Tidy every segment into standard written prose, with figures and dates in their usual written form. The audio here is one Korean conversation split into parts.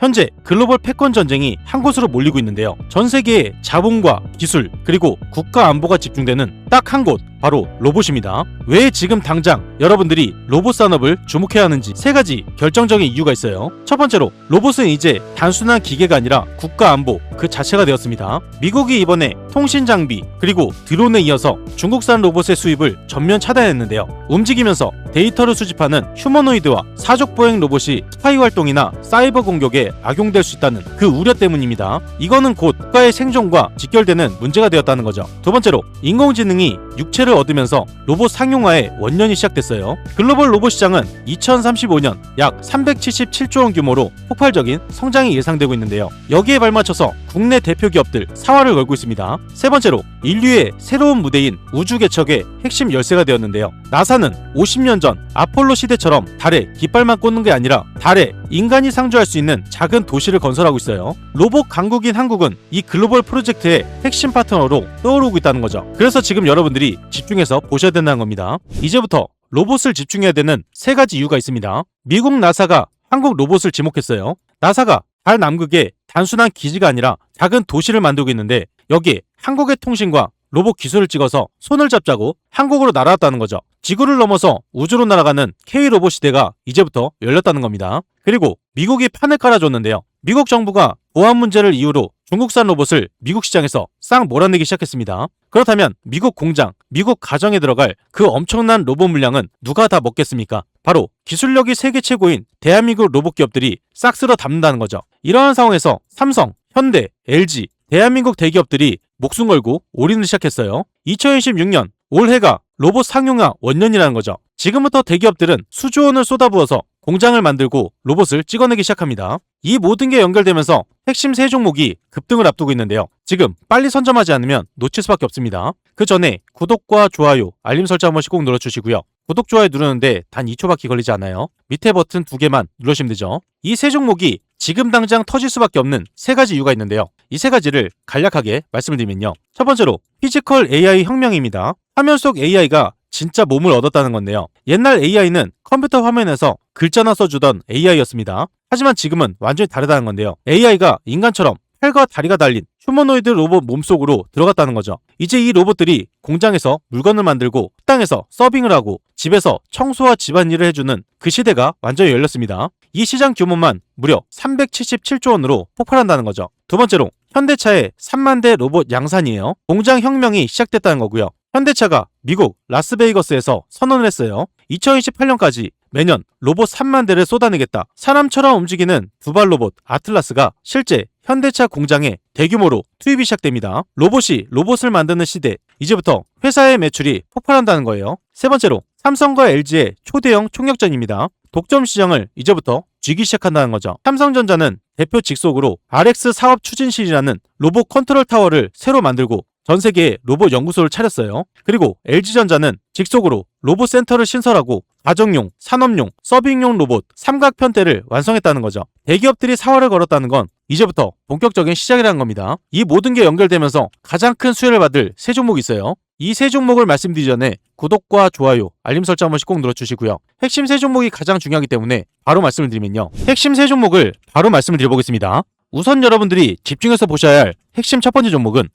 현재 글로벌 패권 전쟁이 한 곳으로 몰리고 있는데요. 전 세계의 자본과 기술 그리고 국가 안보가 집중되는 딱 한 곳, 바로 로봇입니다. 왜 지금 당장 여러분들이 로봇 산업을 주목해야 하는지 세 가지 결정적인 이유가 있어요. 첫 번째로 로봇은 이제 단순한 기계가 아니라 국가 안보 그 자체가 되었습니다. 미국이 이번에 통신 장비 그리고 드론에 이어서 중국산 로봇의 수입을 전면 차단했는데요. 움직이면서 데이터를 수집하는 휴머노이드와 사족 보행 로봇이 스파이 활동이나 사이버 공격에 악용될 수 있다는 그 우려 때문입니다. 이거는 곧 국가의 생존과 직결되는 문제가 되었다는 거죠. 두 번째로 인공지능이 육체를 얻으면서 로봇 상용화의 원년이 시작됐어요. 글로벌 로봇 시장은 2035년 약 377조 원 규모로 폭발적인 성장이 예상되고 있는데요. 여기에 발맞춰서 국내 대표 기업들 사활을 걸고 있습니다. 세 번째로 인류의 새로운 무대인 우주 개척의 핵심 열쇠가 되었는데요. 나사는 50년 전 아폴로 시대처럼 달에 깃발만 꽂는 게 아니라 달에 인간이 상주할 수 있는 작은 도시를 건설하고 있어요. 로봇 강국인 한국은 이 글로벌 프로젝트의 핵심 파트너로 떠오르고 있다는 거죠. 그래서 지금 여러분들이 집중해서 보셔야 된다는 겁니다. 이제부터 로봇을 집중해야 되는 세 가지 이유가 있습니다. 미국 나사가 한국 로봇을 지목했어요. 나사가 달 남극에 단순한 기지가 아니라 작은 도시를 만들고 있는데 여기에 한국의 통신과 로봇 기술을 찍어서 손을 잡자고 한국으로 날아왔다는 거죠. 지구를 넘어서 우주로 날아가는 K로봇 시대가 이제부터 열렸다는 겁니다. 그리고 미국이 판을 깔아줬는데요. 미국 정부가 보안 문제를 이유로 중국산 로봇을 미국 시장에서 싹 몰아내기 시작했습니다. 그렇다면 미국 공장, 미국 가정에 들어갈 그 엄청난 로봇 물량은 누가 다 먹겠습니까? 바로 기술력이 세계 최고인 대한민국 로봇 기업들이 싹 쓸어 담는다는 거죠. 이러한 상황에서 삼성, 현대, LG, 대한민국 대기업들이 목숨 걸고 올인을 시작했어요. 2026년 올해가 로봇 상용화 원년이라는 거죠. 지금부터 대기업들은 수조 원을 쏟아부어서 공장을 만들고 로봇을 찍어내기 시작합니다. 이 모든 게 연결되면서 핵심 세 종목이 급등을 앞두고 있는데요. 지금 빨리 선점하지 않으면 놓칠 수밖에 없습니다. 그 전에 구독과 좋아요, 알림 설정 한 번씩 꼭 눌러주시고요. 구독, 좋아요 누르는데 단 2초밖에 걸리지 않아요. 밑에 버튼 2개만 누르시면 되죠. 이 세 종목이 지금 당장 터질 수밖에 없는 세 가지 이유가 있는데요. 이 세 가지를 간략하게 말씀을 드리면요. 첫 번째로 피지컬 AI 혁명입니다. 화면 속 AI가 진짜 몸을 얻었다는 건데요. 옛날 AI는 컴퓨터 화면에서 글자나 써주던 AI였습니다. 하지만 지금은 완전히 다르다는 건데요. AI가 인간처럼 팔과 다리가 달린 휴머노이드 로봇 몸속으로 들어갔다는 거죠. 이제 이 로봇들이 공장에서 물건을 만들고 식당에서 서빙을 하고 집에서 청소와 집안일을 해주는 그 시대가 완전히 열렸습니다. 이 시장 규모만 무려 377조 원으로 폭발한다는 거죠. 두 번째로 현대차의 3만 대 로봇 양산이에요. 공장 혁명이 시작됐다는 거고요. 현대차가 미국 라스베이거스에서 선언을 했어요. 2028년까지 매년 로봇 3만 대를 쏟아내겠다. 사람처럼 움직이는 두발 로봇 아틀라스가 실제 현대차 공장에 대규모로 투입이 시작됩니다. 로봇이 로봇을 만드는 시대, 이제부터 회사의 매출이 폭발한다는 거예요. 세 번째로 삼성과 LG의 초대형 총력전입니다. 독점 시장을 이제부터 쥐기 시작한다는 거죠. 삼성전자는 대표 직속으로 RX 사업 추진실이라는 로봇 컨트롤 타워를 새로 만들고 전 세계에 로봇 연구소를 차렸어요. 그리고 LG전자는 직속으로 로봇 센터를 신설하고 가정용, 산업용, 서빙용 로봇 삼각편대를 완성했다는 거죠. 대기업들이 사활을 걸었다는 건 이제부터 본격적인 시작이라는 겁니다. 이 모든 게 연결되면서 가장 큰 수혜를 받을 세 종목이 있어요. 이 세 종목을 말씀드리기 전에 구독과 좋아요, 알림 설정 한 번씩 꼭 눌러주시고요. 핵심 세 종목이 가장 중요하기 때문에 바로 말씀을 드리면요. 핵심 세 종목을 바로 말씀을 드려보겠습니다. 우선 여러분들이 집중해서 보셔야 할 핵심 첫 번째 종목은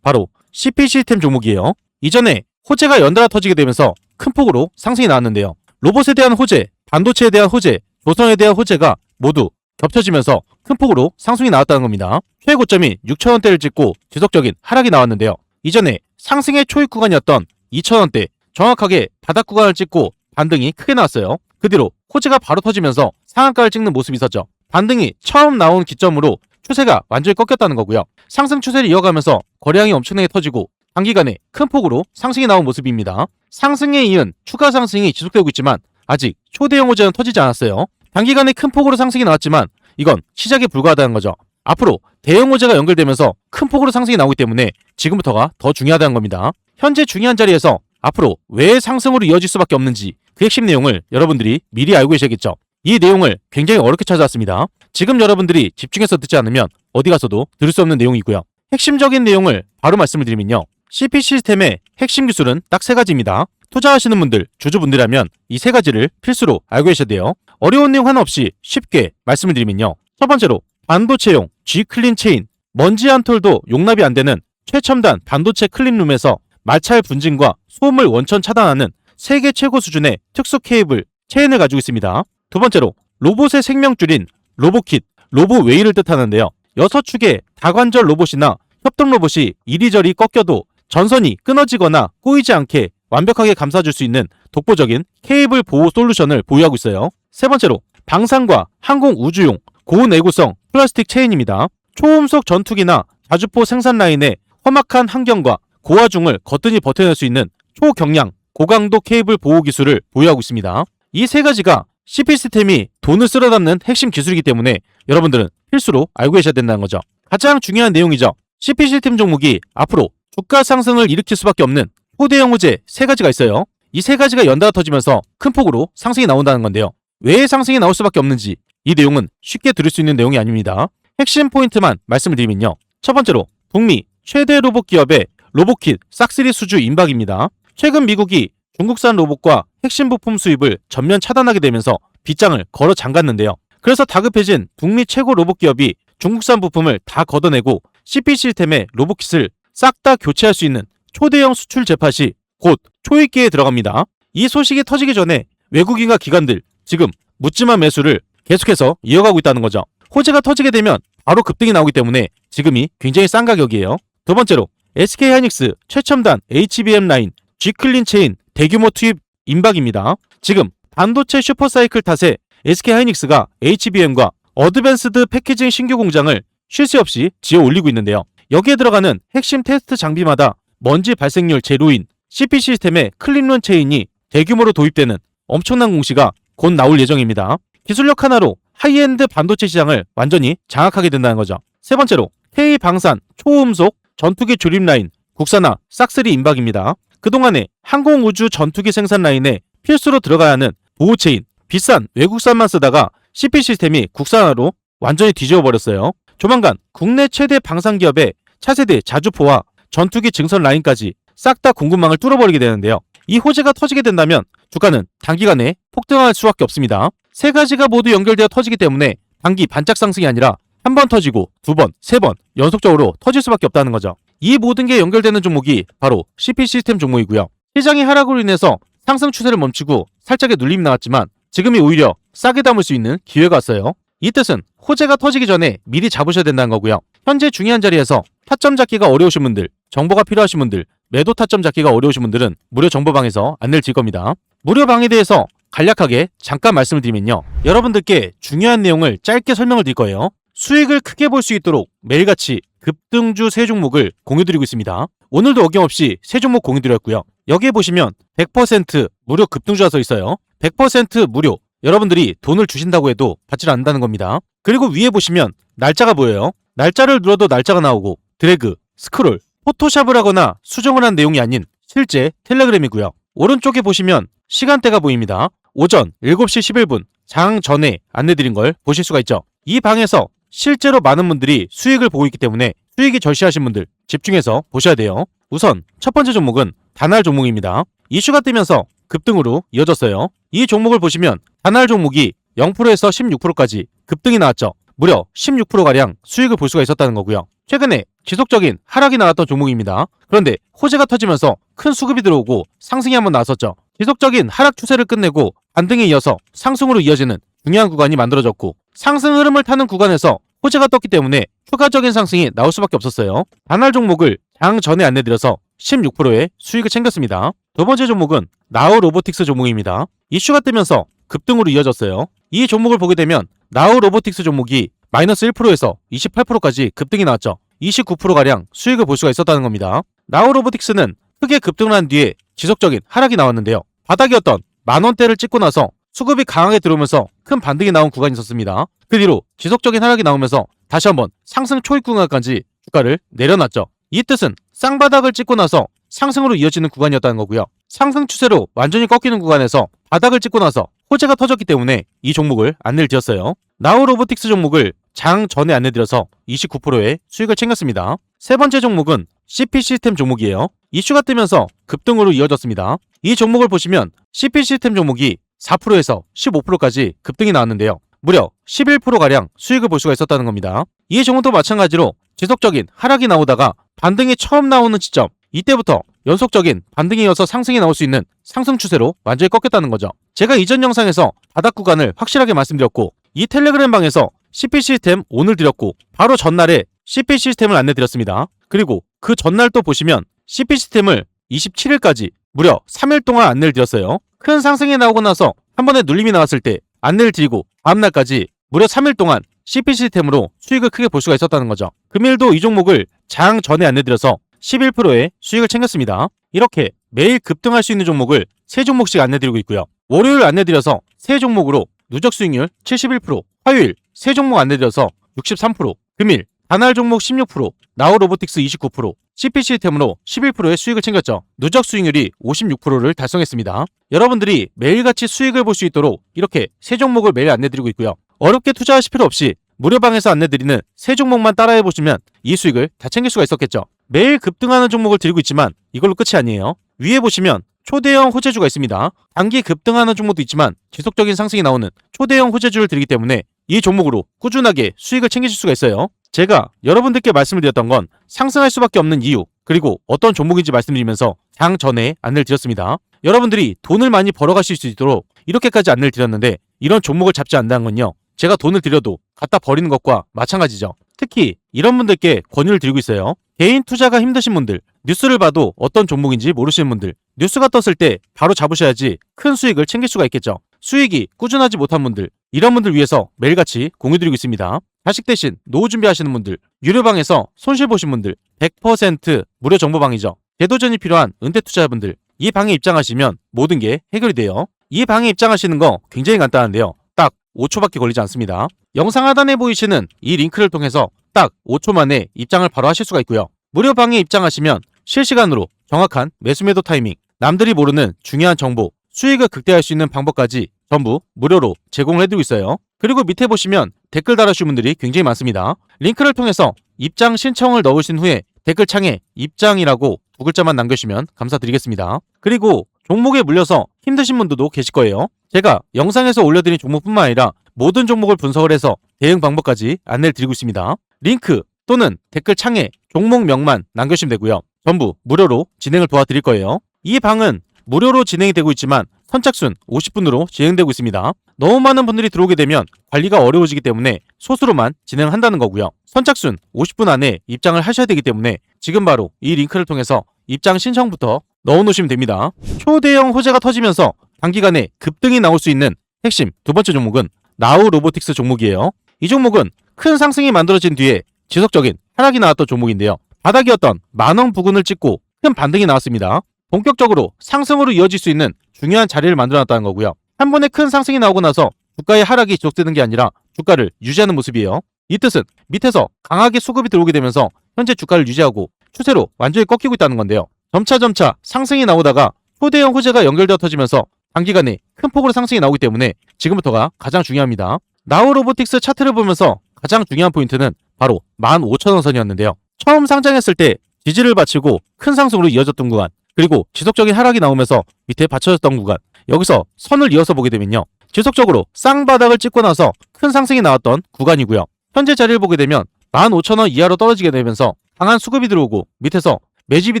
바로 CP 시스템 종목이에요. 이전에 호재가 연달아 터지게 되면서 큰 폭으로 상승이 나왔는데요. 로봇에 대한 호재, 반도체에 대한 호재, 조선에 대한 호재가 모두 겹쳐지면서 큰 폭으로 상승이 나왔다는 겁니다. 최고점이 6,000원대를 찍고 지속적인 하락이 나왔는데요. 이전에 상승의 초입 구간이었던 2,000원대, 정확하게 바닥 구간을 찍고 반등이 크게 나왔어요. 그 뒤로 호재가 바로 터지면서 상한가를 찍는 모습이 있었죠. 반등이 처음 나온 기점으로 추세가 완전히 꺾였다는 거고요. 상승 추세를 이어가면서 거래량이 엄청나게 터지고 단기간에 큰 폭으로 상승이 나온 모습입니다. 상승에 이은 추가 상승이 지속되고 있지만 아직 초대형 호재는 터지지 않았어요. 단기간에 큰 폭으로 상승이 나왔지만 이건 시작에 불과하다는 거죠. 앞으로 대형 호재가 연결되면서 큰 폭으로 상승이 나오기 때문에 지금부터가 더 중요하다는 겁니다. 현재 중요한 자리에서 앞으로 왜 상승으로 이어질 수밖에 없는지 그 핵심 내용을 여러분들이 미리 알고 계셔야겠죠. 이 내용을 굉장히 어렵게 찾아왔습니다. 지금 여러분들이 집중해서 듣지 않으면 어디 가서도 들을 수 없는 내용이고요. 핵심적인 내용을 바로 말씀을 드리면요. CP 시스템의 핵심 기술은 딱 세 가지입니다. 투자하시는 분들, 주주분들이라면 이 세 가지를 필수로 알고 계셔야 돼요. 어려운 내용 하나 없이 쉽게 말씀을 드리면요. 첫 번째로 반도체용 G 클린 체인, 먼지 한 톨도 용납이 안 되는 최첨단 반도체 클린룸에서 마찰 분진과 소음을 원천 차단하는 세계 최고 수준의 특수 케이블 체인을 가지고 있습니다. 두 번째로 로봇의 생명줄인 로봇킷, 로봇웨이를 뜻하는데요. 6축의 다관절 로봇이나 협동 로봇이 이리저리 꺾여도 전선이 끊어지거나 꼬이지 않게 완벽하게 감싸줄 수 있는 독보적인 케이블 보호 솔루션을 보유하고 있어요. 세 번째로 방산과 항공 우주용 고내구성 플라스틱 체인입니다. 초음속 전투기나 자주포 생산 라인의 험악한 환경과 고하중을 거뜬히 버텨낼 수 있는 초경량 고강도 케이블 보호 기술을 보유하고 있습니다. 이 세 가지가 CP 시스템이 돈을 쓸어 담는 핵심 기술이기 때문에 여러분들은 필수로 알고 계셔야 된다는 거죠. 가장 중요한 내용이죠. CP 시스템 종목이 앞으로 주가 상승을 일으킬 수밖에 없는 초대형 호재 세 가지가 있어요. 이 세 가지가 연달아 터지면서 큰 폭으로 상승이 나온다는 건데요. 왜 상승이 나올 수밖에 없는지 이 내용은 쉽게 들을 수 있는 내용이 아닙니다. 핵심 포인트만 말씀을 드리면요. 첫 번째로 북미 최대 로봇 기업의 로봇킷 싹쓸이 수주 임박입니다. 최근 미국이 중국산 로봇과 핵심 부품 수입을 전면 차단하게 되면서 빗장을 걸어 잠갔는데요. 그래서 다급해진 북미 최고 로봇 기업이 중국산 부품을 다 걷어내고 CP 시스템의 로봇킷을 싹 다 교체할 수 있는 초대형 수출 재팟이 곧 초입기에 들어갑니다. 이 소식이 터지기 전에 외국인과 기관들 지금 묻지마 매수를 계속해서 이어가고 있다는 거죠. 호재가 터지게 되면 바로 급등이 나오기 때문에 지금이 굉장히 싼 가격이에요. 두 번째로 SK하이닉스 최첨단 HBM 라인 G 클린 체인 대규모 투입 임박입니다. 지금 반도체 슈퍼사이클 탓에 SK하이닉스가 HBM과 어드밴스드 패키징 신규 공장을 쉴 새 없이 지어 올리고 있는데요. 여기에 들어가는 핵심 테스트 장비마다 먼지 발생률 제로인 CP 시스템의 클린룸 체인이 대규모로 도입되는 엄청난 공시가 곧 나올 예정입니다. 기술력 하나로 하이엔드 반도체 시장을 완전히 장악하게 된다는 거죠. 세 번째로 K 방산 초음속 전투기 조립 라인 국산화 싹쓸이 임박입니다. 그동안에 항공우주 전투기 생산 라인에 필수로 들어가야 하는 보호체인 비싼 외국산만 쓰다가 CP 시스템이 국산화로 완전히 뒤집어버렸어요. 조만간 국내 최대 방산기업의 차세대 자주포와 전투기 증선 라인까지 싹 다 공급망을 뚫어버리게 되는데요. 이 호재가 터지게 된다면 주가는 단기간에 폭등할 수밖에 없습니다. 세 가지가 모두 연결되어 터지기 때문에 단기 반짝 상승이 아니라 한 번 터지고 두 번, 세 번 연속적으로 터질 수밖에 없다는 거죠. 이 모든 게 연결되는 종목이 바로 CP 시스템 종목이고요. 시장의 하락으로 인해서 상승 추세를 멈추고 살짝의 눌림이 나왔지만 지금이 오히려 싸게 담을 수 있는 기회가 왔어요. 이 뜻은 호재가 터지기 전에 미리 잡으셔야 된다는 거고요. 현재 중요한 자리에서 타점 잡기가 어려우신 분들, 정보가 필요하신 분들, 매도 타점 잡기가 어려우신 분들은 무료 정보방에서 안내를 드릴 겁니다. 무료 방에 대해서 간략하게 잠깐 말씀을 드리면요. 여러분들께 중요한 내용을 짧게 설명을 드릴 거예요. 수익을 크게 볼 수 있도록 매일같이 급등주 세 종목을 공유드리고 있습니다. 오늘도 어김없이 세 종목 공유드렸고요. 여기에 보시면 100% 무료 급등주가 써 있어요. 100% 무료. 여러분들이 돈을 주신다고 해도 받지 않는다는 겁니다. 그리고 위에 보시면 날짜가 보여요. 날짜를 눌러도 날짜가 나오고 드래그, 스크롤, 포토샵을 하거나 수정을 한 내용이 아닌 실제 텔레그램이고요. 오른쪽에 보시면 시간대가 보입니다. 오전 7시 11분 장 전에 안내드린 걸 보실 수가 있죠. 이 방에서 실제로 많은 분들이 수익을 보고 있기 때문에 수익이 절실하신 분들 집중해서 보셔야 돼요. 우선 첫 번째 종목은 단할 종목입니다. 이슈가 뜨면서 급등으로 이어졌어요. 이 종목을 보시면 단할 종목이 0%에서 16%까지 급등이 나왔죠. 무려 16%가량 수익을 볼 수가 있었다는 거고요. 최근에 지속적인 하락이 나왔던 종목입니다. 그런데 호재가 터지면서 큰 수급이 들어오고 상승이 한번 나왔었죠. 지속적인 하락 추세를 끝내고 반등에 이어서 상승으로 이어지는 중요한 구간이 만들어졌고 상승 흐름을 타는 구간에서 호재가 떴기 때문에 추가적인 상승이 나올 수밖에 없었어요. 단할 종목을 장 전에 안내드려서 16%의 수익을 챙겼습니다. 두 번째 종목은 나우 로보틱스 종목입니다. 이슈가 뜨면서 급등으로 이어졌어요. 이 종목을 보게 되면 나우 로보틱스 종목이 마이너스 1%에서 28%까지 급등이 나왔죠. 29%가량 수익을 볼 수가 있었다는 겁니다. 나우 로보틱스는 크게 급등을 한 뒤에 지속적인 하락이 나왔는데요. 바닥이었던 만원대를 찍고 나서 수급이 강하게 들어오면서 큰 반등이 나온 구간이 있었습니다. 그 뒤로 지속적인 하락이 나오면서 다시 한번 상승 초입 구간까지 주가를 내려놨죠. 이 뜻은 쌍바닥을 찍고 나서 상승으로 이어지는 구간이었다는 거고요. 상승 추세로 완전히 꺾이는 구간에서 바닥을 찍고 나서 호재가 터졌기 때문에 이 종목을 안내를 드렸어요. 나우 로보틱스 종목을 장 전에 안내드려서 29%의 수익을 챙겼습니다. 세 번째 종목은 CP 시스템 종목이에요. 이슈가 뜨면서 급등으로 이어졌습니다. 이 종목을 보시면 CP 시스템 종목이 4%에서 15%까지 급등이 나왔는데요. 무려 11%가량 수익을 볼 수가 있었다는 겁니다. 이 종목도 마찬가지로 지속적인 하락이 나오다가 반등이 처음 나오는 시점, 이때부터 연속적인 반등이 이어서 상승이 나올 수 있는 상승 추세로 완전히 꺾였다는 거죠. 제가 이전 영상에서 바닥 구간을 확실하게 말씀드렸고, 이 텔레그램 방에서 CP 시스템 오늘 드렸고, 바로 전날에 CP 시스템을 안내드렸습니다. 그리고 그 전날 또 보시면 CP 시스템을 27일까지 무려 3일 동안 안내를 드렸어요. 큰 상승이 나오고 나서 한 번에 눌림이 나왔을 때 안내를 드리고 다음날까지 무려 3일 동안 CP 시스템으로 수익을 크게 볼 수가 있었다는 거죠. 금일도 이 종목을 장 전에 안내드려서 11%의 수익을 챙겼습니다. 이렇게 매일 급등할 수 있는 종목을 3종목씩 안내드리고 있고요. 월요일 안내드려서 3종목으로 누적 수익률 71%, 화요일 3종목 안내드려서 63%, 금일 단할 종목 16%, 나우 로보틱스 29%, CP 시스템으로 11%의 수익을 챙겼죠. 누적 수익률이 56%를 달성했습니다. 여러분들이 매일같이 수익을 볼 수 있도록 이렇게 3종목을 매일 안내드리고 있고요. 어렵게 투자하실 필요 없이 무료방에서 안내드리는 3종목만 따라해보시면 이 수익을 다 챙길 수가 있었겠죠. 매일 급등하는 종목을 드리고 있지만 이걸로 끝이 아니에요. 위에 보시면 초대형 호재주가 있습니다. 단기 급등하는 종목도 있지만 지속적인 상승이 나오는 초대형 호재주를 드리기 때문에 이 종목으로 꾸준하게 수익을 챙기실 수가 있어요. 제가 여러분들께 말씀을 드렸던 건 상승할 수밖에 없는 이유, 그리고 어떤 종목인지 말씀드리면서 장 전에 안내를 드렸습니다. 여러분들이 돈을 많이 벌어가실 수 있도록 이렇게까지 안내를 드렸는데, 이런 종목을 잡지 않는다는 건요, 제가 돈을 들여도 갖다 버리는 것과 마찬가지죠. 특히 이런 분들께 권유를 드리고 있어요. 개인 투자가 힘드신 분들, 뉴스를 봐도 어떤 종목인지 모르시는 분들, 뉴스가 떴을 때 바로 잡으셔야지 큰 수익을 챙길 수가 있겠죠. 수익이 꾸준하지 못한 분들, 이런 분들 위해서 매일같이 공유드리고 있습니다. 자식 대신 노후 준비하시는 분들, 유료방에서 손실 보신 분들 100% 무료 정보방이죠. 재도전이 필요한 은퇴 투자자분들, 이 방에 입장하시면 모든 게 해결이 돼요. 이 방에 입장하시는 거 굉장히 간단한데요. 딱 5초밖에 걸리지 않습니다. 영상 하단에 보이시는 이 링크를 통해서 딱 5초 만에 입장을 바로 하실 수가 있고요. 무료 방에 입장하시면 실시간으로 정확한 매수매도 타이밍, 남들이 모르는 중요한 정보, 수익을 극대화할 수 있는 방법까지 전부 무료로 제공을 해드리고 있어요. 그리고 밑에 보시면 댓글 달아주신 분들이 굉장히 많습니다. 링크를 통해서 입장 신청을 넣으신 후에 댓글창에 입장이라고 2글자만 남겨주시면 감사드리겠습니다. 그리고 종목에 물려서 힘드신 분들도 계실 거예요. 제가 영상에서 올려드린 종목뿐만 아니라 모든 종목을 분석을 해서 대응 방법까지 안내를 드리고 있습니다. 링크 또는 댓글창에 종목명만 남겨주시면 되고요. 전부 무료로 진행을 도와드릴 거예요. 이 방은 무료로 진행이 되고 있지만 선착순 50분으로 진행되고 있습니다. 너무 많은 분들이 들어오게 되면 관리가 어려워지기 때문에 소수로만 진행한다는 거고요. 선착순 50분 안에 입장을 하셔야 되기 때문에 지금 바로 이 링크를 통해서 입장 신청부터 넣어놓으시면 됩니다. 초대형 호재가 터지면서 단기간에 급등이 나올 수 있는 핵심 두 번째 종목은 나우 로보틱스 종목이에요. 이 종목은 큰 상승이 만들어진 뒤에 지속적인 하락이 나왔던 종목인데요. 바닥이었던 만원 부근을 찍고 큰 반등이 나왔습니다. 본격적으로 상승으로 이어질 수 있는 중요한 자리를 만들어놨다는 거고요. 한 번에 큰 상승이 나오고 나서 주가의 하락이 지속되는 게 아니라 주가를 유지하는 모습이에요. 이 뜻은 밑에서 강하게 수급이 들어오게 되면서 현재 주가를 유지하고 추세로 완전히 꺾이고 있다는 건데요. 점차 상승이 나오다가 초대형 호재가 연결되어 터지면서 단기간에 큰 폭으로 상승이 나오기 때문에 지금부터가 가장 중요합니다. 나우 로보틱스 차트를 보면서 가장 중요한 포인트는 바로 15,000원 선이었는데요. 처음 상장했을 때 지지를 바치고 큰 상승으로 이어졌던 구간, 그리고 지속적인 하락이 나오면서 밑에 받쳐졌던 구간, 여기서 선을 이어서 보게 되면요, 지속적으로 쌍바닥을 찍고 나서 큰 상승이 나왔던 구간이고요. 현재 자리를 보게 되면 15,000원 이하로 떨어지게 되면서 강한 수급이 들어오고 밑에서 매집이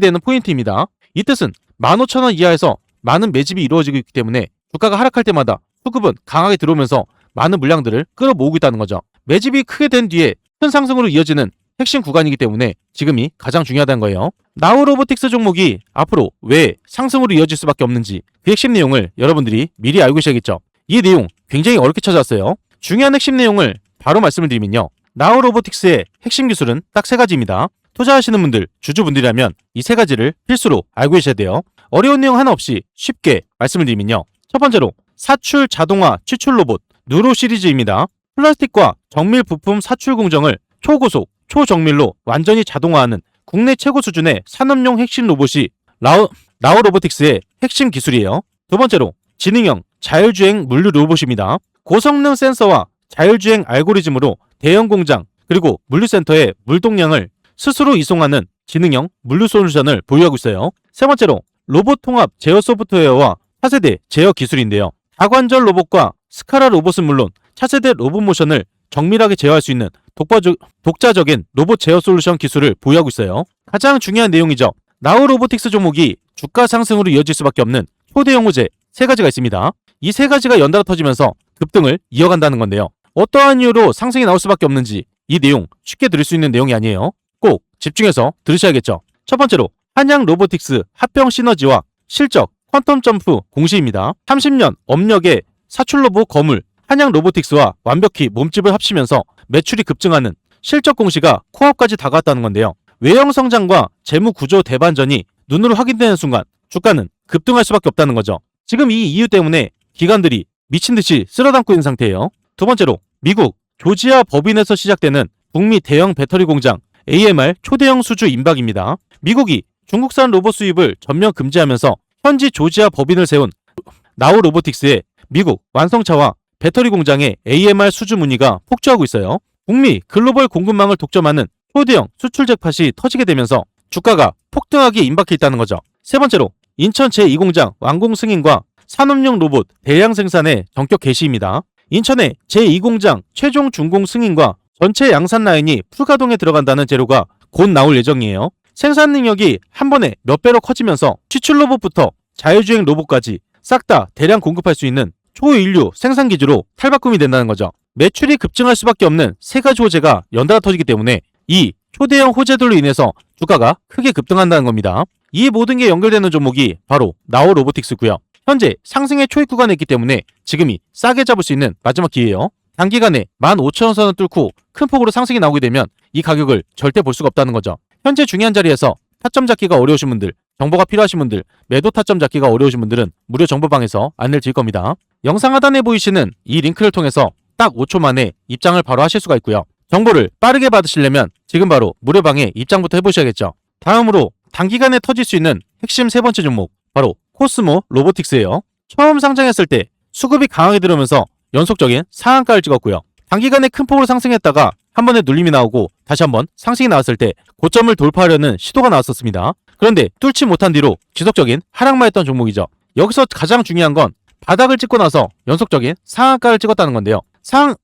되는 포인트입니다. 이 뜻은 15,000원 이하에서 많은 매집이 이루어지고 있기 때문에 주가가 하락할 때마다 수급은 강하게 들어오면서 많은 물량들을 끌어모으고 있다는 거죠. 매집이 크게 된 뒤에 큰 상승으로 이어지는 핵심 구간이기 때문에 지금이 가장 중요하다는 거예요. 나우 로보틱스 종목이 앞으로 왜 상승으로 이어질 수밖에 없는지 그 핵심 내용을 여러분들이 미리 알고 계셔야겠죠. 이 내용 굉장히 어렵게 찾아왔어요. 중요한 핵심 내용을 바로 말씀을 드리면요. 나우 로보틱스의 핵심 기술은 딱 3가지입니다. 투자하시는 분들, 주주분들이라면 이 3가지를 필수로 알고 계셔야 돼요. 어려운 내용 하나 없이 쉽게 말씀을 드리면요. 첫 번째로 사출 자동화 취출 로봇 누로 시리즈입니다. 플라스틱과 정밀 부품 사출 공정을 초고속, 초정밀로 완전히 자동화하는 국내 최고 수준의 산업용 핵심 로봇이 나우 로보틱스의 핵심 기술이에요. 두 번째로 지능형 자율주행 물류 로봇입니다. 고성능 센서와 자율주행 알고리즘으로 대형 공장 그리고 물류센터의 물동량을 스스로 이송하는 지능형 물류 솔루션을 보유하고 있어요. 세 번째로 로봇 통합 제어 소프트웨어와 차세대 제어 기술인데요. 다관절 로봇과 스카라 로봇은 물론 차세대 로봇모션을 정밀하게 제어할 수 있는 독자적인 로봇 제어 솔루션 기술을 보유하고 있어요. 가장 중요한 내용이죠. 나우 로보틱스 종목이 주가 상승으로 이어질 수밖에 없는 초대형 호재 3가지가 있습니다. 이 3가지가 연달아 터지면서 급등을 이어간다는 건데요. 어떠한 이유로 상승이 나올 수밖에 없는지 이 내용 쉽게 들을 수 있는 내용이 아니에요. 꼭 집중해서 들으셔야겠죠. 첫 번째로 한양 로보틱스 합병 시너지와 실적 퀀텀 점프 공시입니다. 30년 업력의 사출로봇 거물 한양 로보틱스와 완벽히 몸집을 합치면서 매출이 급증하는 실적 공시가 코앞까지 다가왔다는 건데요. 외형 성장과 재무 구조 대반전이 눈으로 확인되는 순간 주가는 급등할 수밖에 없다는 거죠. 지금 이 이유 때문에 기관들이 미친듯이 쓸어담고 있는 상태예요. 두 번째로 미국 조지아 법인에서 시작되는 북미 대형 배터리 공장 AMR 초대형 수주 임박입니다. 미국이 중국산 로봇 수입을 전면 금지하면서 현지 조지아 법인을 세운 나우 로보틱스의 미국 완성차와 배터리 공장의 AMR 수주 문의가 폭주하고 있어요. 북미 글로벌 공급망을 독점하는 초대형 수출 잭팟이 터지게 되면서 주가가 폭등하기에 임박해 있다는 거죠. 세 번째로 인천 제2공장 완공 승인과 산업용 로봇 대량 생산의 전격 개시입니다. 인천의 제2공장 최종 준공 승인과 전체 양산 라인이 풀가동에 들어간다는 재료가 곧 나올 예정이에요. 생산 능력이 한 번에 몇 배로 커지면서 시출 로봇부터 자율주행 로봇까지 싹 다 대량 공급할 수 있는 초인류 생산 기지로 탈바꿈이 된다는 거죠. 매출이 급증할 수밖에 없는 3가지 호재가 연달아 터지기 때문에 이 초대형 호재들로 인해서 주가가 크게 급등한다는 겁니다. 이 모든 게 연결되는 종목이 바로 나우 로보틱스고요. 현재 상승의 초입 구간에 있기 때문에 지금이 싸게 잡을 수 있는 마지막 기회예요. 단기간에 15,000원선을 뚫고 큰 폭으로 상승이 나오게 되면 이 가격을 절대 볼 수가 없다는 거죠. 현재 중요한 자리에서 타점 잡기가 어려우신 분들, 정보가 필요하신 분들, 매도 타점 잡기가 어려우신 분들은 무료 정보방에서 안내를 드릴 겁니다. 영상 하단에 보이시는 이 링크를 통해서 딱 5초 만에 입장을 바로 하실 수가 있고요. 정보를 빠르게 받으시려면 지금 바로 무료방에 입장부터 해보셔야겠죠. 다음으로 단기간에 터질 수 있는 핵심 3번째 종목, 바로 코스모 로보틱스예요. 처음 상장했을 때 수급이 강하게 들어오면서 연속적인 상한가를 찍었고요. 단기간에 큰 폭으로 상승했다가 한 번에 눌림이 나오고 다시 한번 상승이 나왔을 때 고점을 돌파하려는 시도가 나왔었습니다. 그런데 뚫지 못한 뒤로 지속적인 하락만 했던 종목이죠. 여기서 가장 중요한 건 바닥을 찍고 나서 연속적인 상한가를 찍었다는 건데요.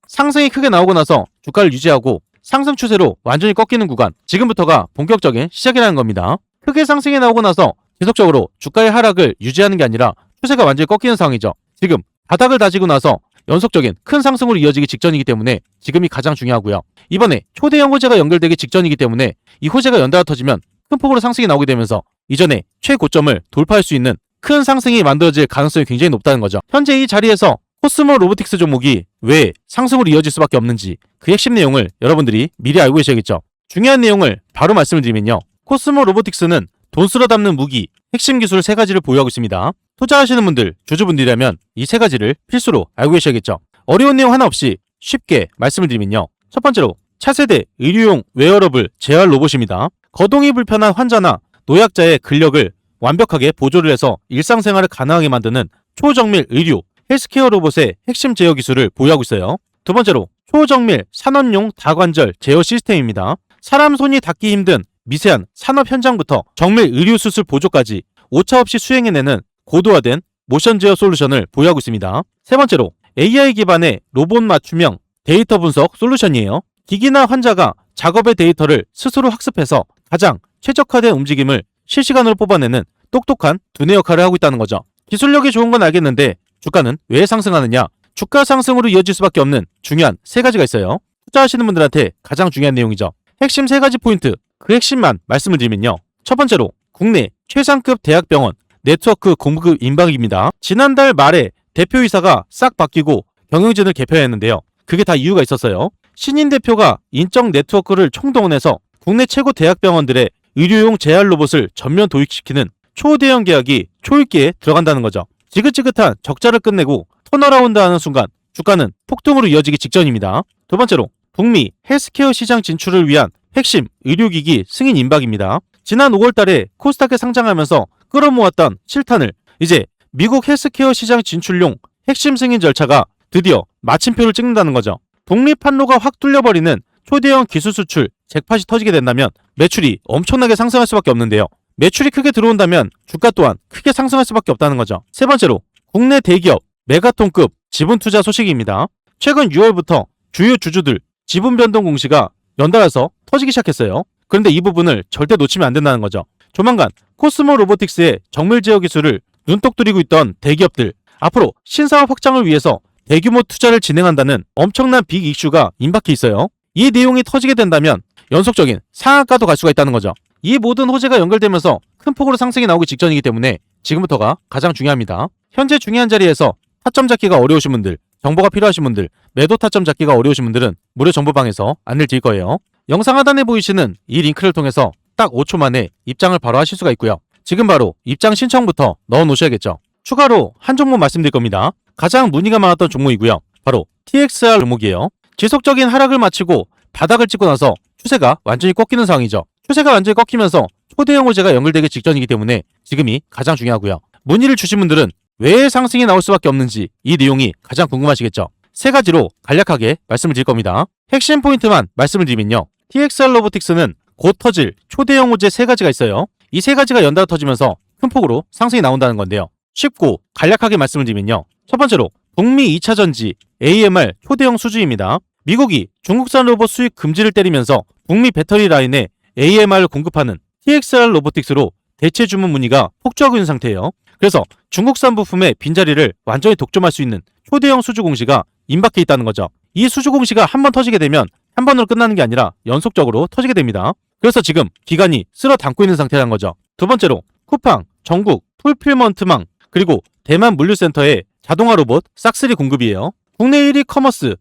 상승이 크게 나오고 나서 주가를 유지하고 상승 추세로 완전히 꺾이는 구간, 지금부터가 본격적인 시작이라는 겁니다. 크게 상승이 나오고 나서 계속적으로 주가의 하락을 유지하는 게 아니라 추세가 완전히 꺾이는 상황이죠. 지금 바닥을 다지고 나서 연속적인 큰 상승으로 이어지기 직전이기 때문에 지금이 가장 중요하고요. 이번에 초대형 호재가 연결되기 직전이기 때문에 이 호재가 연달아 터지면 큰 폭으로 상승이 나오게 되면서 이전에 최고점을 돌파할 수 있는 큰 상승이 만들어질 가능성이 굉장히 높다는 거죠. 현재 이 자리에서 코스모 로보틱스 종목이 왜 상승으로 이어질 수밖에 없는지 그 핵심 내용을 여러분들이 미리 알고 계셔야겠죠. 중요한 내용을 바로 말씀을 드리면요. 코스모 로보틱스는 돈 쓸어 담는 무기, 핵심 기술 3가지를 보유하고 있습니다. 투자하시는 분들, 주주분들이라면 이 3가지를 필수로 알고 계셔야겠죠. 어려운 내용 하나 없이 쉽게 말씀을 드리면요. 첫 번째로 차세대 의료용 웨어러블 재활 로봇입니다. 거동이 불편한 환자나 노약자의 근력을 완벽하게 보조를 해서 일상생활을 가능하게 만드는 초정밀 의료 헬스케어 로봇의 핵심 제어 기술을 보유하고 있어요. 두 번째로 초정밀 산업용 다관절 제어 시스템입니다. 사람 손이 닿기 힘든 미세한 산업 현장부터 정밀 의료 수술 보조까지 오차 없이 수행해내는 고도화된 모션 제어 솔루션을 보유하고 있습니다. 세 번째로 AI 기반의 로봇 맞춤형 데이터 분석 솔루션이에요. 기기나 환자가 작업의 데이터를 스스로 학습해서 가장 최적화된 움직임을 실시간으로 뽑아내는 똑똑한 두뇌 역할을 하고 있다는 거죠. 기술력이 좋은 건 알겠는데 주가는 왜 상승하느냐? 주가 상승으로 이어질 수밖에 없는 중요한 3가지가 있어요. 투자하시는 분들한테 가장 중요한 내용이죠. 핵심 3가지 포인트, 그 핵심만 말씀을 드리면요. 첫 번째로 국내 최상급 대학병원 네트워크 공급 임박입니다. 지난달 말에 대표이사가 싹 바뀌고 경영진을 개편했는데요. 그게 다 이유가 있었어요. 신인 대표가 인적 네트워크를 총동원해서 국내 최고 대학병원들의 의료용 재활 로봇을 전면 도입시키는 초대형 계약이 초읽기에 들어간다는 거죠. 지긋지긋한 적자를 끝내고 턴어라운드 하는 순간 주가는 폭등으로 이어지기 직전입니다. 두 번째로 북미 헬스케어 시장 진출을 위한 핵심 의료기기 승인 임박입니다. 지난 5월달에 코스닥에 상장하면서 끌어모았던 실탄을 이제 미국 헬스케어 시장 진출용 핵심 승인 절차가 드디어 마침표를 찍는다는 거죠. 독립 판로가 확 뚫려버리는 초대형 기술 수출 잭팟이 터지게 된다면 매출이 엄청나게 상승할 수밖에 없는데요. 매출이 크게 들어온다면 주가 또한 크게 상승할 수밖에 없다는 거죠. 세 번째로 국내 대기업 메가톤급 지분 투자 소식입니다. 최근 6월부터 주요 주주들 지분 변동 공시가 연달아서 터지기 시작했어요. 그런데 이 부분을 절대 놓치면 안 된다는 거죠. 조만간 코스모 로보틱스의 정밀 제어 기술을 눈독 들이고 있던 대기업들, 앞으로 신사업 확장을 위해서 대규모 투자를 진행한다는 엄청난 빅 이슈가 임박해 있어요. 이 내용이 터지게 된다면 연속적인 상한가도 갈 수가 있다는 거죠. 이 모든 호재가 연결되면서 큰 폭으로 상승이 나오기 직전이기 때문에 지금부터가 가장 중요합니다. 현재 중요한 자리에서 타점 잡기가 어려우신 분들, 정보가 필요하신 분들, 매도 타점 잡기가 어려우신 분들은 무료 정보방에서 안내를 드릴 거예요. 영상 하단에 보이시는 이 링크를 통해서 딱 5초 만에 입장을 바로 하실 수가 있고요. 지금 바로 입장 신청부터 넣어 놓으셔야겠죠. 추가로 한 종목 말씀드릴 겁니다. 가장 문의가 많았던 종목이고요. 바로 TXR 종목이에요. 지속적인 하락을 마치고 바닥을 찍고 나서 추세가 완전히 꺾이는 상황이죠. 추세가 완전히 꺾이면서 초대형 호재가 연결되기 직전이기 때문에 지금이 가장 중요하고요. 문의를 주신 분들은 왜 상승이 나올 수밖에 없는지 이 내용이 가장 궁금하시겠죠. 세 가지로 간략하게 말씀을 드릴 겁니다. 핵심 포인트만 말씀을 드리면요. TXR 로보틱스는 곧 터질 초대형 호재 세 가지가 있어요. 이 세 가지가 연달아 터지면서 큰 폭으로 상승이 나온다는 건데요. 쉽고 간략하게 말씀을 드리면요. 첫 번째로 북미 2차 전지 AMR 초대형 수주입니다. 미국이 중국산 로봇 수입 금지를 때리면서 북미 배터리 라인에 AMR을 공급하는 TXR 로보틱스로 대체 주문 문의가 폭주하고 있는 상태예요. 그래서 중국산 부품의 빈자리를 완전히 독점할 수 있는 초대형 수주 공시가 임박해 있다는 거죠. 이 수주 공시가 한 번 터지게 되면 한 번으로 끝나는 게 아니라 연속적으로 터지게 됩니다. 그래서 지금 기간이 쓸어 담고 있는 상태라는 거죠. 두 번째로 쿠팡, 전국, 풀필먼트망, 그리고 대만 물류센터의 자동화 로봇 싹3 공급이에요. 국내 1위 커머스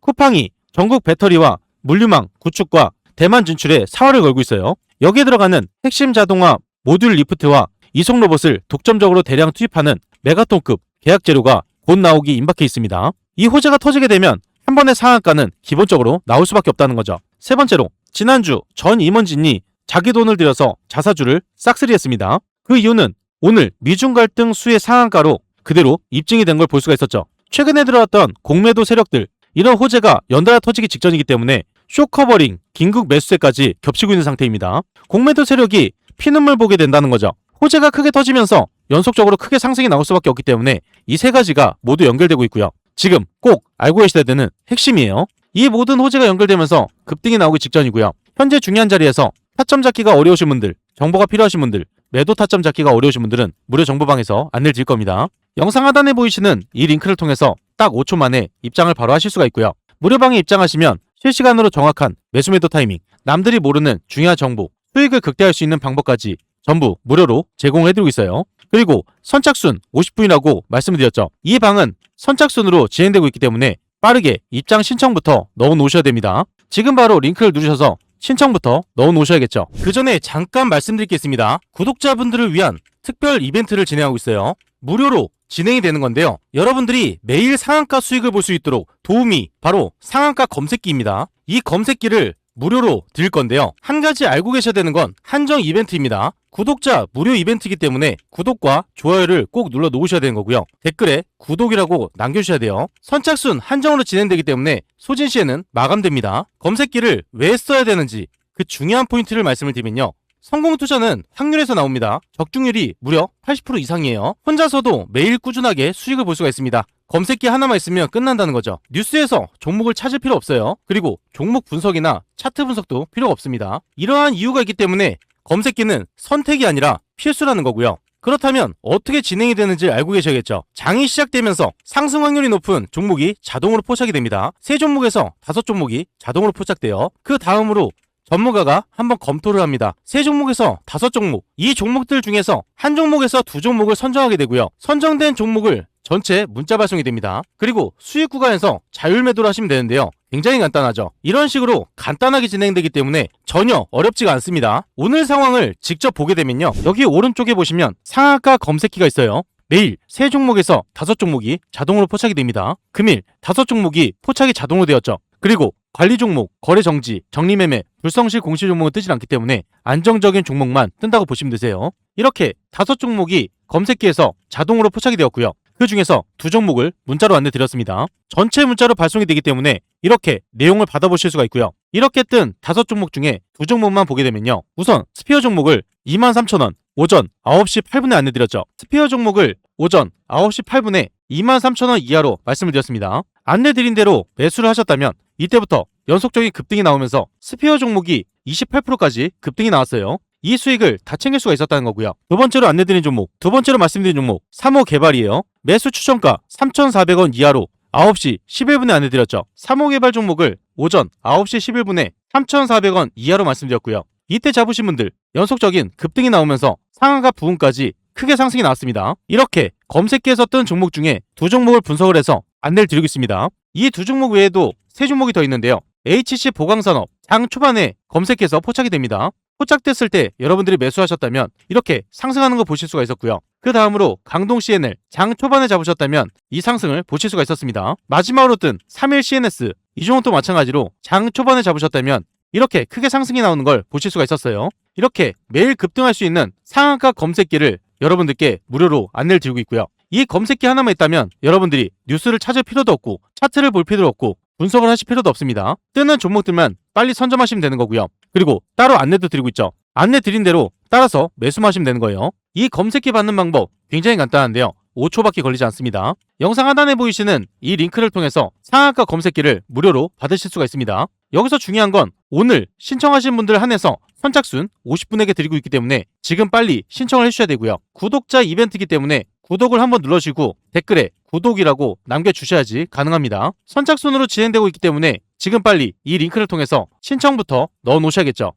쿠팡이 전국 배터리와 물류망 구축과 대만 진출에 사활을 걸고 있어요. 여기에 들어가는 핵심 자동화 모듈 리프트와 이송 로봇을 독점적으로 대량 투입하는 메가톤급 계약 재료가 곧 나오기 임박해 있습니다. 이 호재가 터지게 되면 한 번의 상한가는 기본적으로 나올 수밖에 없다는 거죠. 세 번째로 지난주 전 임원진이 자기 돈을 들여서 자사주를 싹쓸이했습니다. 그 이유는 오늘 미중 갈등 수의 상한가로 그대로 입증이 된 걸 볼 수가 있었죠. 최근에 들어왔던 공매도 세력들, 이런 호재가 연달아 터지기 직전이기 때문에 쇼커버링, 긴급 매수세까지 겹치고 있는 상태입니다. 공매도 세력이 피눈물 보게 된다는 거죠. 호재가 크게 터지면서 연속적으로 크게 상승이 나올 수밖에 없기 때문에 이 세 가지가 모두 연결되고 있고요. 지금 꼭 알고 계셔야 되는 핵심이에요. 이 모든 호재가 연결되면서 급등이 나오기 직전이고요. 현재 중요한 자리에서 타점 잡기가 어려우신 분들, 정보가 필요하신 분들, 매도 타점 잡기가 어려우신 분들은 무료 정보방에서 안내를 드릴 겁니다. 영상 하단에 보이시는 이 링크를 통해서 딱 5초 만에 입장을 바로 하실 수가 있고요. 무료방에 입장하시면 실시간으로 정확한 매수 매도 타이밍, 남들이 모르는 중요한 정보, 수익을 극대화할 수 있는 방법까지 전부 무료로 제공해드리고 있어요. 그리고 선착순 50분이라고 말씀드렸죠. 이 방은 선착순으로 진행되고 있기 때문에 빠르게 입장 신청부터 넣어 놓으셔야 됩니다. 지금 바로 링크를 누르셔서 신청부터 넣어 놓으셔야겠죠. 그 전에 잠깐 말씀드릴 게 있습니다. 구독자분들을 위한 특별 이벤트를 진행하고 있어요. 무료로 진행이 되는 건데요. 여러분들이 매일 상한가 수익을 볼 수 있도록 도움이 바로 상한가 검색기입니다. 이 검색기를 무료로 드릴 건데요. 한 가지 알고 계셔야 되는 건 한정 이벤트입니다. 구독자 무료 이벤트이기 때문에 구독과 좋아요를 꼭 눌러 놓으셔야 되는 거고요. 댓글에 구독이라고 남겨주셔야 돼요. 선착순 한정으로 진행되기 때문에 소진 시에는 마감됩니다. 검색기를 왜 써야 되는지 그 중요한 포인트를 말씀을 드리면요. 성공 투자는 확률에서 나옵니다. 적중률이 무려 80% 이상이에요. 혼자서도 매일 꾸준하게 수익을 볼 수가 있습니다. 검색기 하나만 있으면 끝난다는 거죠. 뉴스에서 종목을 찾을 필요 없어요. 그리고 종목 분석이나 차트 분석도 필요가 없습니다. 이러한 이유가 있기 때문에 검색기는 선택이 아니라 필수라는 거고요. 그렇다면 어떻게 진행이 되는지 알고 계셔야겠죠. 장이 시작되면서 상승 확률이 높은 종목이 자동으로 포착이 됩니다. 3종목에서 5종목이 자동으로 포착돼요. 그 다음으로 전문가가 한번 검토를 합니다. 3종목에서 5종목, 이 종목들 중에서 한 종목에서 2종목을 선정하게 되고요. 선정된 종목을 전체 문자 발송이 됩니다. 그리고 수익 구간에서 자율 매도를 하시면 되는데요. 굉장히 간단하죠. 이런 식으로 간단하게 진행되기 때문에 전혀 어렵지가 않습니다. 오늘 상황을 직접 보게 되면요. 여기 오른쪽에 보시면 상한가 검색기가 있어요. 매일 3종목에서 5종목이 자동으로 포착이 됩니다. 금일 5종목이 포착이 자동으로 되었죠. 그리고 관리 종목, 거래 정지, 정리매매, 불성실 공시 종목은 뜨지 않기 때문에 안정적인 종목만 뜬다고 보시면 되세요. 이렇게 5종목이 검색기에서 자동으로 포착이 되었고요. 그 중에서 2종목을 문자로 안내드렸습니다. 전체 문자로 발송이 되기 때문에 이렇게 내용을 받아보실 수가 있고요. 이렇게 뜬 5종목 중에 2종목만 보게 되면요. 우선 스피어 종목을 23,000원, 오전 9시 8분에 안내드렸죠. 스피어 종목을 오전 9시 8분에 23,000원 이하로 말씀을 드렸습니다. 안내드린 대로 매수를 하셨다면 이때부터 연속적인 급등이 나오면서 스피어 종목이 28%까지 급등이 나왔어요. 이 수익을 다 챙길 수가 있었다는 거고요. 두 번째로 안내드린 종목, 두 번째로 말씀드린 종목 3호 개발이에요. 매수 추천가 3,400원 이하로 9시 11분에 안내드렸죠. 3호 개발 종목을 오전 9시 11분에 3,400원 이하로 말씀드렸고요. 이때 잡으신 분들 연속적인 급등이 나오면서 상한가 부분까지 크게 상승이 나왔습니다. 이렇게 검색기에서 뜬 종목 중에 두 종목을 분석을 해서 안내를 드리고 있습니다. 이 두 종목 외에도 세 종목이 더 있는데요. HC 보강산업 장 초반에 검색해서 포착이 됩니다. 포착됐을 때 여러분들이 매수하셨다면 이렇게 상승하는 거 보실 수가 있었고요. 그 다음으로 강동 CNL 장 초반에 잡으셨다면 이 상승을 보실 수가 있었습니다. 마지막으로 뜬 3일 CNS 이 종목도 마찬가지로 장 초반에 잡으셨다면 이렇게 크게 상승이 나오는 걸 보실 수가 있었어요. 이렇게 매일 급등할 수 있는 상한가 검색기를 여러분들께 무료로 안내를 드리고 있고요. 이 검색기 하나만 있다면 여러분들이 뉴스를 찾을 필요도 없고 차트를 볼 필요도 없고 분석을 하실 필요도 없습니다. 뜨는 종목들만 빨리 선점하시면 되는 거고요. 그리고 따로 안내도 드리고 있죠. 안내 드린 대로 따라서 매수만 하시면 되는 거예요. 이 검색기 받는 방법 굉장히 간단한데요. 5초밖에 걸리지 않습니다. 영상 하단에 보이시는 이 링크를 통해서 상한가 검색기를 무료로 받으실 수가 있습니다. 여기서 중요한 건 오늘 신청하신 분들 한해서 선착순 50분에게 드리고 있기 때문에 지금 빨리 신청을 해주셔야 되고요. 구독자 이벤트이기 때문에 구독을 한번 눌러주시고 댓글에 구독이라고 남겨주셔야지 가능합니다. 선착순으로 진행되고 있기 때문에 지금 빨리 이 링크를 통해서 신청부터 넣어 놓으셔야겠죠.